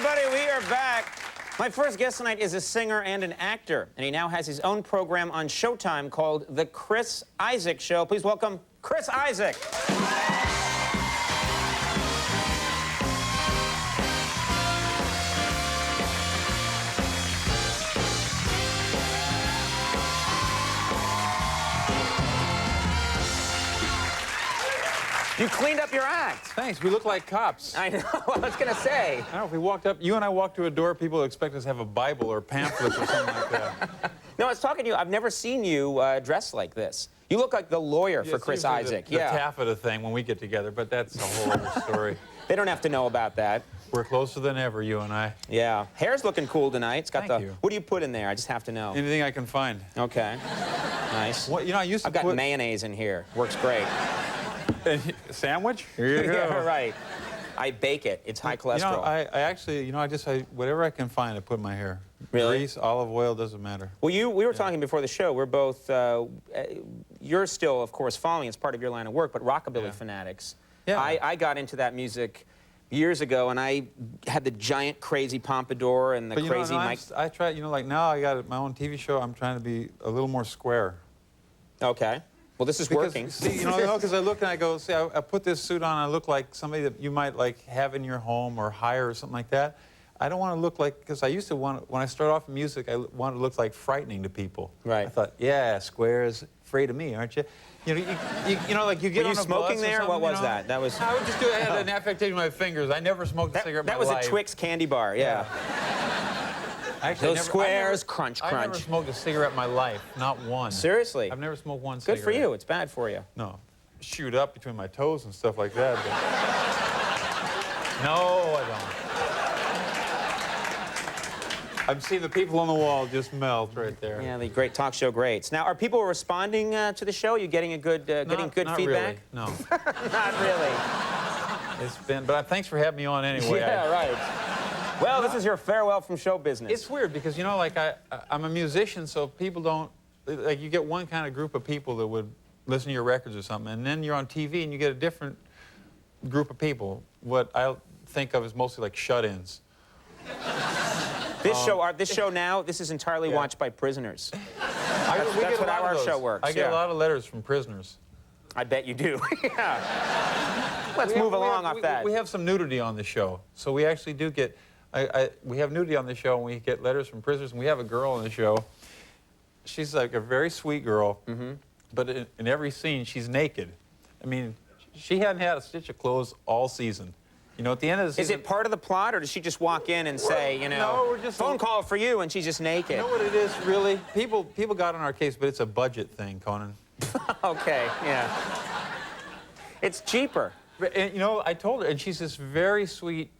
everybody, we are back. My first guest tonight is a singer and an actor, and he now has his own program on Showtime called The Chris Isaak Show. Please welcome Chris Isaak. You cleaned up your act. Thanks. We look like cops. I know. I was going to say. I don't know, if we walked up, you and I walked to a door, people would expect us to have a Bible or pamphlets or something like that. No, I was talking to you. I've never seen you dressed like this. You look like the lawyer for Chris Isaak. The taffeta thing when we get together, but that's a whole other story. They don't have to know about that. We're closer than ever, you and I. Yeah. Hair's looking cool tonight. It's got Thank you. What do you put in there? I just have to know. Anything I can find. Okay. Nice. What, you know, I used to I've got mayonnaise in here. Works great. Sandwich? Here you go. Yeah, right. I bake it. It's high cholesterol. You know, I actually, you know, whatever I can find, I put in my hair. Really? Grease, olive oil, doesn't matter. Well, we were talking before the show. We're both, you're still, of course, following. It's part of your line of work, but rockabilly fanatics. Yeah. I got into that music years ago, and I had the giant crazy pompadour and the crazy mic. I try, you know, like now I got my own TV show. I'm trying to be a little more square. Okay. Well, this is working. See, you know, because I look and I go, see, I put this suit on, I look like somebody that you might like have in your home or hire or something like that. I don't want to look like, because I used to want, when I started off in music, I wanted to look like frightening to people. Right. I thought, yeah, square is afraid of me, aren't you? You know, you know, like you get Were on you a smoking bus there? or What was you know? that? That was. I would just do. I had an affectation with my fingers. I never smoked a cigarette in my life. That was a Twix candy bar. Yeah. Actually, Those squares, crunch, I never crunch. smoked a cigarette in my life, not one. Seriously? I've never smoked one Good cigarette. for you. It's bad for you. No, shoot up between my toes and stuff like that. But... no, I don't. I'm seeing the people on the wall just melt right there. Yeah, the great talk show greats. Now, are people responding to the show? Are you getting a good, getting good not feedback? Really, no. Not really. It's been, but thanks for having me on anyway. Yeah, right. Well, this is your farewell from show business. It's weird because, you know, like I'm a musician, so people don't, like you get one kind of group of people that would listen to your records or something, and then you're on TV and you get a different group of people. What I think of as mostly like shut-ins. This show now, this is entirely watched by prisoners. That's what our show works. I get a lot of letters from prisoners. I bet you do. Yeah. Let's move along off that. We have some nudity on the show, so we actually do get. We have nudity on the show, and we get letters from prisoners, and we have a girl on the show. She's like a very sweet girl, but in every scene, she's naked. I mean, she hadn't had a stitch of clothes all season. You know, at the end of the season... Is it part of the plot, or does she just walk in and say, you know, no, we're just phone call for you, and she's just naked? You know what it is, really? People got on our case, but it's a budget thing, Conan. Okay, yeah. It's cheaper. And, you know, I told her, and she's this very sweet...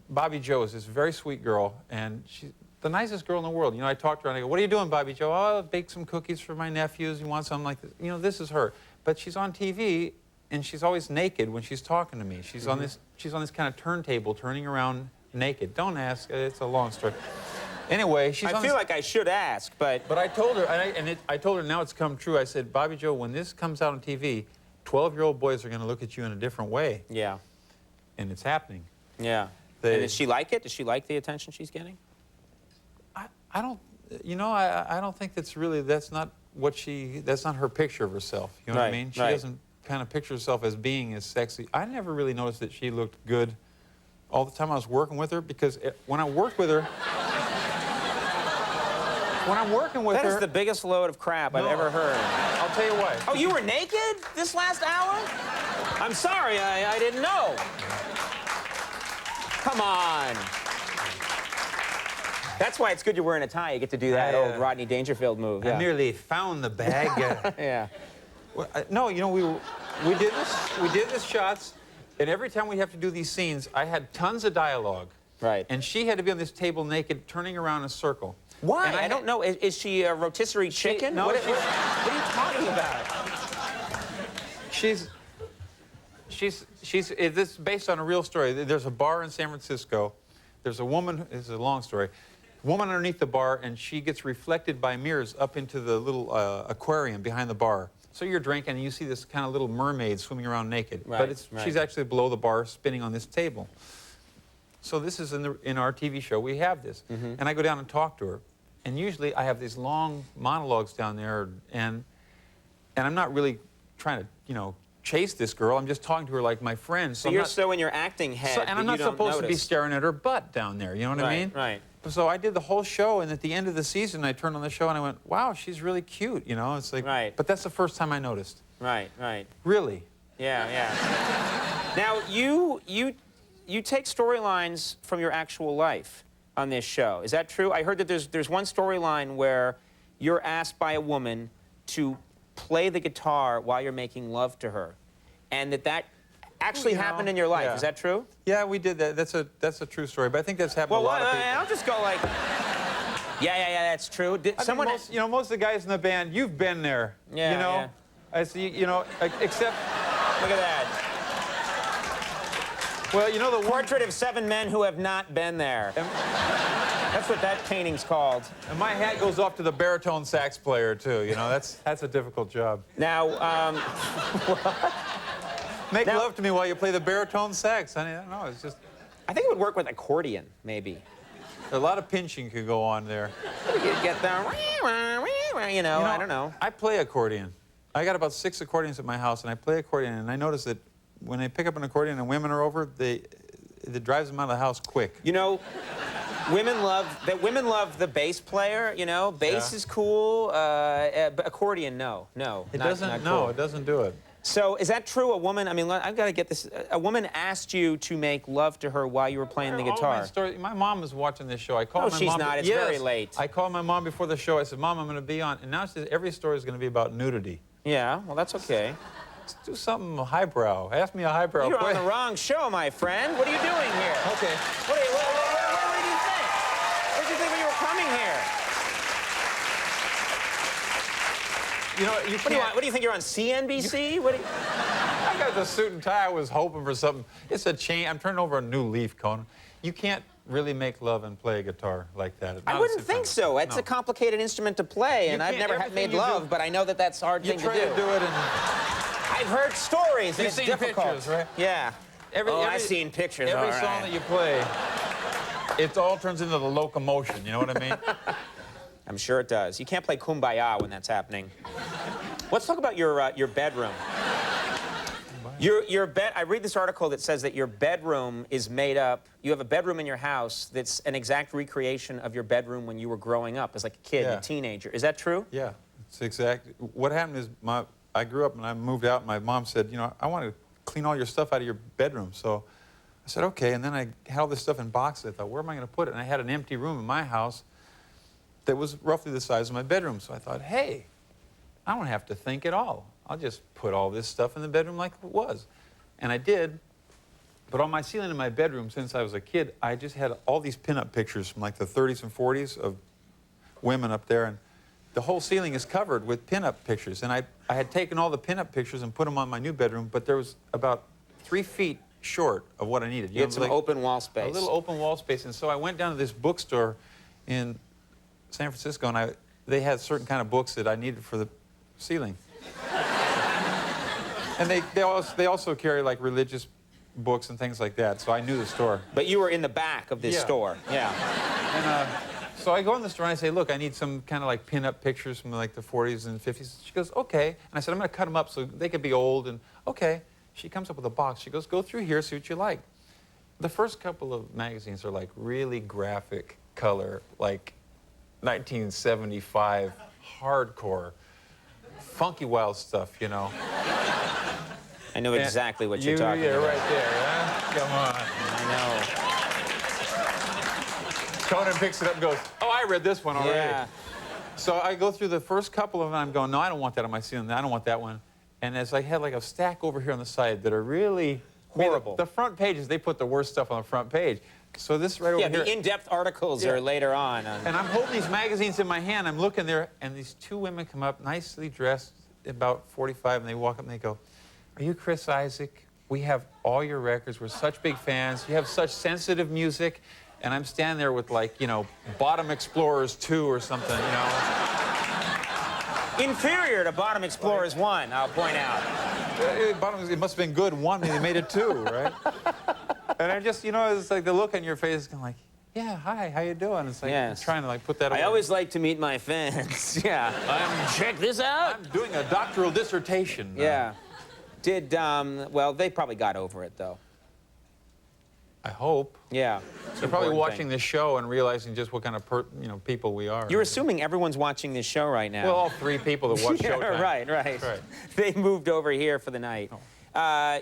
Bobby Jo is this very sweet girl, and she's the nicest girl in the world. You know, I talked to her, and I go, what are you doing, Bobby Jo? Oh, I'll bake some cookies for my nephews. You want something like this? You know, this is her. But she's on TV, and she's always naked when she's talking to me. She's on this kind of turntable, turning around naked. Don't ask. It's a long story. Anyway, she's I feel like I should ask, but... But I told her, I told her now it's come true. I said, Bobby Jo, when this comes out on TV, 12-year-old boys are going to look at you in a different way. Yeah. And it's happening. Yeah. And does she like it? Does she like the attention she's getting? I don't, you know, I don't think that's really, that's not her picture of herself. You know what I mean? She doesn't kind of picture herself as being as sexy. I never really noticed that she looked good all the time I was working with her, because when I worked with her, when I'm working with her... That is the biggest load of crap I've ever heard. I'll tell you why. Oh, you were naked this last hour? I'm sorry, I didn't know. Come on. That's why it's good you're wearing a tie. You get to do that old Rodney Dangerfield move. I nearly found the bag. Yeah. Well, no, you know, we did this shots, and every time we have to do these scenes, I had tons of dialogue. Right. And she had to be on this table naked, turning around in a circle. Why? I don't know. Is she a rotisserie chicken? No, what are you talking about? This is based on a real story. There's a bar in San Francisco. There's a woman, it's a long story, woman underneath the bar, and she gets reflected by mirrors up into the little aquarium behind the bar. So you're drinking, and you see this kind of little mermaid swimming around naked. Right, but she's actually below the bar, spinning on this table. So this is in our TV show. We have this. And I go down and talk to her. And usually I have these long monologues down there, and I'm not really trying to, you know, chase this girl. I'm just talking to her like my friend. So you're so in your acting head, and I'm not supposed to be staring at her butt down there. You know what I mean? Right. So I did the whole show, and at the end of the season, I turned on the show and I went, "Wow, she's really cute." You know, it's like. Right. But that's the first time I noticed. Right. Really. Yeah. Now you take storylines from your actual life on this show. Is that true? I heard that there's one storyline where you're asked by a woman to play the guitar while you're making love to her, and that actually happened in your life. Yeah. Is that true? Yeah, we did that. That's a true story. But I think that's happened to a lot of people. I'll just go like, yeah, that's true. Did someone? Most, you know, most of the guys in the band, you've been there. Yeah, you know, yeah. I see. You know, except. Look at that. Well, you know the Portrait of 7 men who have not been there. That's what that painting's called. And my hat goes off to the baritone sax player too. You know, that's a difficult job. Now, Make love to me while you play the baritone sax, honey. I don't know. It's just. I think it would work with accordion, maybe. A lot of pinching could go on there. You could get the, you know, I don't know. I play accordion. I got about 6 accordions at my house, and I play accordion, and I notice that when they pick up an accordion and women are over, it drives them out of the house quick. You know, women love the bass player. You know, bass is cool. But accordion, no. It not doesn't. cool. No, it doesn't do it. So is that true? A woman? I mean, I've got to get this. A woman asked you to make love to her while you were playing the guitar. My mom is watching this show. I called my mom. No, she's not. It's very late. I called my mom before the show. I said, "Mom, I'm going to be on," and now she says every story is going to be about nudity. Yeah, well, that's okay. Let's do something highbrow. Ask me a highbrow You're question. on the wrong show, my friend. What are you doing here? Okay. Where did you think? Where did you think when you were coming here? You know, you can't. What do you think? You're on CNBC? What do you... I got the suit and tie. I was hoping for something. It's a chain. I'm turning over a new leaf, Conan. You can't really make love and play a guitar like that. I wouldn't think so. It's a complicated instrument to play, and I've never made love, but I know that that's a hard thing to do. You try to do it, and I've heard stories, and it's seen difficult. pictures, right? Yeah. I've seen pictures. Every all song right. that you play, it all turns into the locomotion. You know what I mean? I'm sure it does. You can't play Kumbaya when that's happening. Let's talk about your bedroom. Your bed. I read this article that says that your bedroom is made up. You have a bedroom in your house that's an exact recreation of your bedroom when you were growing up as like a kid, a teenager. Is that true? Yeah, it's exact. What happened is I grew up and I moved out. And my mom said, you know, I want to clean all your stuff out of your bedroom. So I said, okay. And then I had all this stuff in boxes. I thought, where am I going to put it? And I had an empty room in my house that was roughly the size of my bedroom. So I thought, hey, I don't have to think at all. I'll just put all this stuff in the bedroom like it was. And I did. But on my ceiling in my bedroom, since I was a kid, I just had all these pinup pictures from like the 30s and 40s of women up there. And the whole ceiling is covered with pinup pictures. And I had taken all the pinup pictures and put them on my new bedroom, but there was about 3 feet short of what I needed. You had some open wall space. A little open wall space. And so I went down to this bookstore in San Francisco, and they had certain kind of books that I needed for the ceiling. And they also carry like religious books and things like that, so I knew the store. But you were in the back of this store. Yeah. And so I go in the store and I say, look, I need some kind of like pin-up pictures from like the 40s and 50s. She goes, okay. And I said, I'm going to cut them up so they could be old. And okay. She comes up with a box. She goes, go through here, see what you like. The first couple of magazines are like really graphic color, like 1975 hardcore, funky wild stuff, you know. I know exactly what you're talking about. Yeah, right there, yeah? Come on. I know. Conan picks it up and goes, oh, I read this one already. Yeah. So I go through the first couple of them, and I'm going, no, I don't want that on my ceiling. I don't want that one. And as I had like a stack over here on the side that are really horrible. The front pages, they put the worst stuff on the front page. So this right over here. Yeah, the in-depth articles are later on. And I'm holding these magazines in my hand. I'm looking there, and these 2 women come up, nicely dressed, about 45, and they walk up and they go, are you Chris Isaak? We have all your records. We're such big fans. You have such sensitive music. And I'm standing there with, like, you know, Bottom Explorers 2 or something, you know. Inferior to Bottom Explorers 1, I'll point out. It must have been good 1, and they made it 2, right? And I just, you know, it's like the look on your face is kind of like, yeah, hi, how you doing? It's like Yes. trying to like put that away. I always like to meet my fans. Yeah. Check this out. I'm doing a doctoral dissertation. Yeah. Did, well, they probably got over it, though. I hope. Yeah. They're probably watching this show and realizing just what kind of people we are. You're assuming everyone's watching this show right now. Well, all 3 people that watch Yeah, Showtime. right. They moved over here for the night.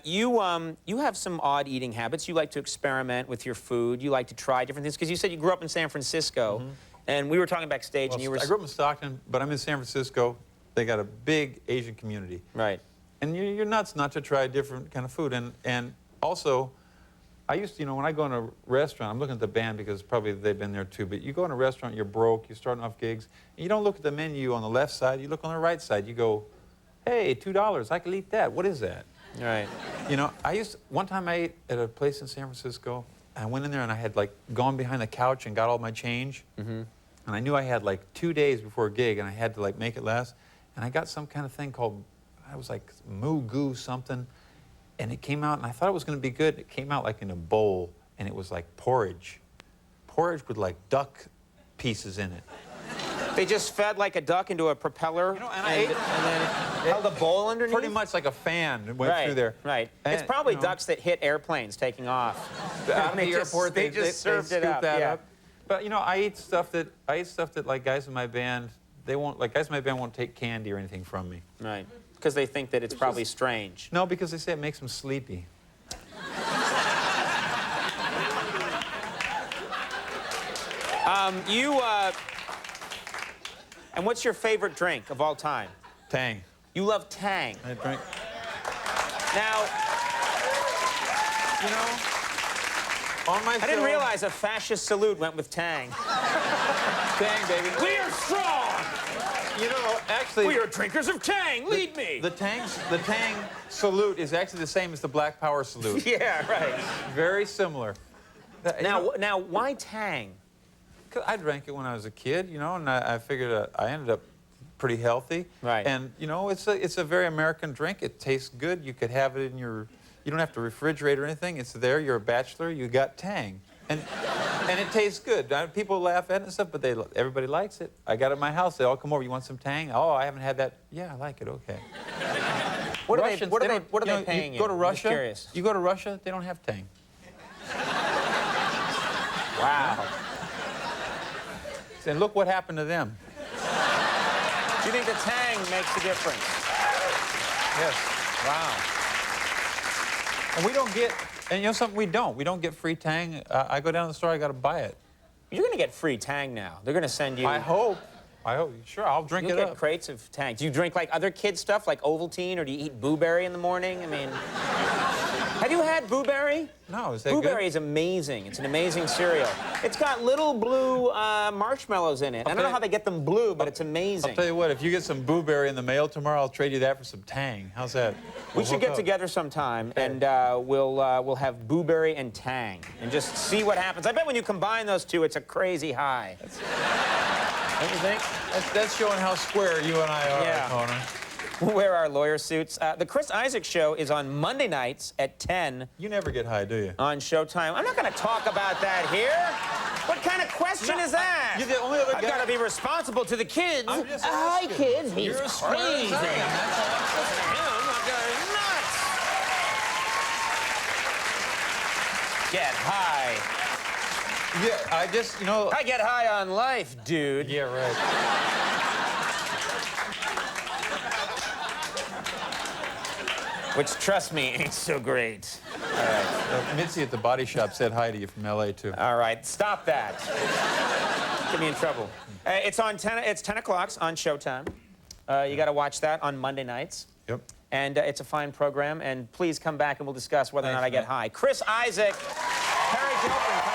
You have some odd eating habits. You like to experiment with your food. You like to try different things. Because you said you grew up in San Francisco. And we were talking backstage, Well, and you were... I grew up in Stockton, but I'm in San Francisco. They got a big Asian community. Right. And you're nuts not to try different kind of food. And also, I used to, you know, when I go in a restaurant, I'm looking at the band because probably they've been there too, but you go in a restaurant, you're broke, you're starting off gigs, and you don't look at the menu on the left side, you look on the right side. You go, hey, $2, I could eat that. What is that? Right. You know, one time I ate at a place in San Francisco, and I went in there and I had like gone behind the couch and got all my change. And I knew I had like 2 days before a gig and I had to like make it last. And I got some kind of thing called, I was like moo goo something. And it came out and I thought it was going to be good. It came out like in a bowl and it was like porridge. Porridge with like duck pieces in it. They just fed like a duck into a propeller, You know, and I ate it. and then held a bowl underneath? Pretty much like a fan went through there. Right. And, It's probably you know, ducks that hit airplanes taking off. out of They the just- airport, they just served it scoop up, that yeah. up. But you know, I eat stuff that like guys in my band, they won't, like guys in my band won't take candy or anything from me. Right. Because they think that it's probably strange. No, because they say it makes them sleepy. And what's your favorite drink of all time? Tang. You love Tang. I drink. Now, You know, on my show, I didn't realize a fascist salute went with Tang. Tang, baby. We are strong! You know, actually, We are drinkers of Tang! Lead me! the Tang salute is actually the same as the Black Power salute. Yeah, right. Very similar. You know, Now, why Tang? 'cause I drank it when I was a kid, you know, and I figured I ended up pretty healthy. Right. And, you know, it's a very American drink. It tastes good. You could have it in your, you don't have to refrigerate or anything. It's there. You're a bachelor. You got Tang. And it tastes good. People laugh at it and stuff, but everybody likes it. I got it at my house. They all come over. You want some Tang? Oh, I haven't had that. Yeah, I like it. Okay. What are Russians, they don't- you know, paying you? Go to I'm Russia. just curious. You go to Russia, they don't have Tang. Wow. And look what happened to them. Do you think the Tang makes a difference? Yes. Wow. And we don't get, and you know something, we don't get free Tang. I go down to the store, I got to buy it. You're going to get free Tang now. They're going to send you... I hope. Sure, I'll drink You'll it get up. crates of Tang. Do you drink like other kid stuff, like Ovaltine, or do you eat Blueberry in the morning? I mean, have you had Blueberry? No, is that Blueberry good? is amazing. It's an amazing cereal. It's got little blue marshmallows in it. I don't know how they get them blue, but it's amazing. I'll tell you what, if you get some Blueberry in the mail tomorrow, I'll trade you that for some Tang. How's that? We We'll should hook get up. together sometime, and we'll have Blueberry and Tang, and just see what happens. I bet when you combine those two, it's a crazy high. Don't you think? That's showing how square you and I are, Yeah. Conan. We'll wear our lawyer suits. The Chris Isaak Show is on Monday nights at 10 You never get high, do you? on Showtime. I'm not going to talk about that here. What kind of question is that? You're the only other I've guy. got to be responsible to the kids. I'm just Hi, asking. kids. He's You're as square as crazy. I am, that's all. Listen to him. I'm going nuts. Get high. Yeah, I just, you know. I get high on life, dude. Yeah, right. Which, trust me, ain't so great. All right. Mitzi at the body shop said hi to you from L.A. too. All right, stop that. Get me in trouble. It's 10 o'clock on Showtime. You got to watch that on Monday nights. Yep. And it's a fine program. And please come back and we'll discuss whether or not I Thanks, get man. high. Chris Isaak, Harry Gilpin.